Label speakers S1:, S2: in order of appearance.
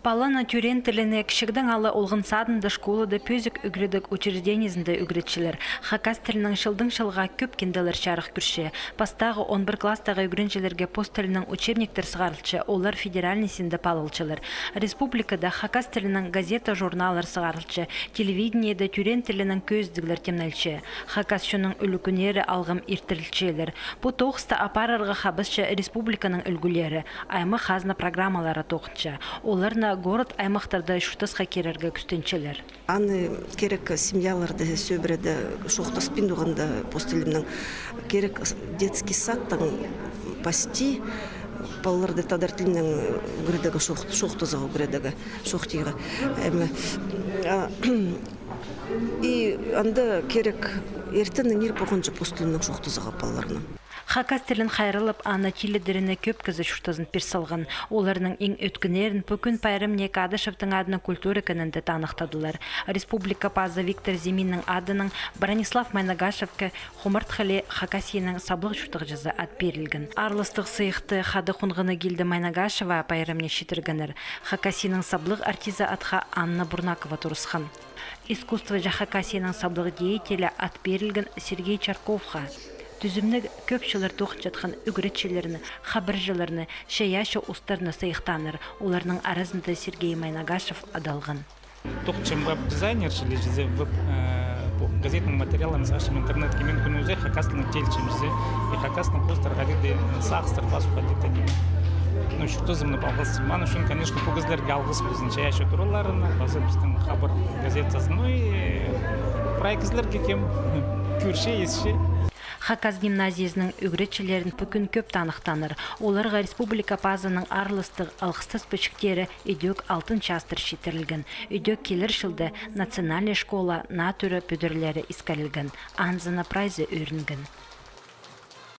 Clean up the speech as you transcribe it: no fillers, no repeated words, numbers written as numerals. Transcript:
S1: Палана тюрен тіліне кішігдің алы олғын садында школада пөзік үгірідік учреждениесінде үгіретшілер. Хакас тілінің шылдың шылға көп кенделер шарық күрше. Пастағы 11 кластағы үгіреншілерге пост тілінің учебниктер сығарылчы, олар федеральнесінде палылчылар. Республикада хакас тілінің газета журналар сығарылчы, телевидениеде тюрен тілінің көздігілер темнелчі. Хакас шының үлікінері алғым иртірілчелер. Бұ тоғыста апарарға хабысчы республиканың үлгілері, аймы хазна программалары тоқытчы. Оларна город аймақтарда шуhtасқа керерге күстенчелер.
S2: Аны керек семьяларды сөбіреді шуhtас пиндуғанда постелімнің керек детский садтың пасти балаларды тадартылының үгіредегі шуhtазығы үгіредегі шухтиға. И анда керек ертінің ер болғанша постелімнің шуhtазығы балаларының.
S1: Хакас тілін қайрылып, ана теледеріне көп кізі шуhtазын персалған. Оларының ең өткінерін бүкін пайрым Нек Адышевтың адының культура кінінді танықтадылар. Республика пазы Виктор Зиминнің адының Бронислав Майнагашевке Хомартхали Хакасиенің саблық жұқтық жазы ат берілген. Арлыстық сыйықты хады құнғыны келді Майнагашева пайрымне шетіргінір. Хакасиенің саблық артиза атха Анна Бурнакова тұрысқан. Искусство жа Хакасиенің саблық деятелі ат берілген Сергей Чарковға. Түзімні көпшілер тоқыт жатқан үгіретшілеріні, хабаржыларыны, шаяшы ұстарыны сайықтаныр. Оларының арасында Сергей Майнагашев адалған.
S3: Тоқытшым веб-дизайнершілі жүзі газетінің материалын сашым интернет кемен күн өзі хакасының телчім жүзі и хакасының постарға деді сақыстыр басуға деді. Ну, что зімні балғыз. Ман үшін, конечно, көгізлерге алғыз біздің шаяшы тураларыны, базы біздің хабар газетасын. Ну и проекізлерге кем көрше, есше.
S1: Хакас гимназиясының үгіретшілерін бүкін көп танықтаныр. Оларға республика пазының арлыстық алғыстыз пөчіктері үйдек алтын частыр шетірілген. Үйдек келер жылды национальный школа натүрі пөдірлері искалілген. Анзына прайзы өрінген.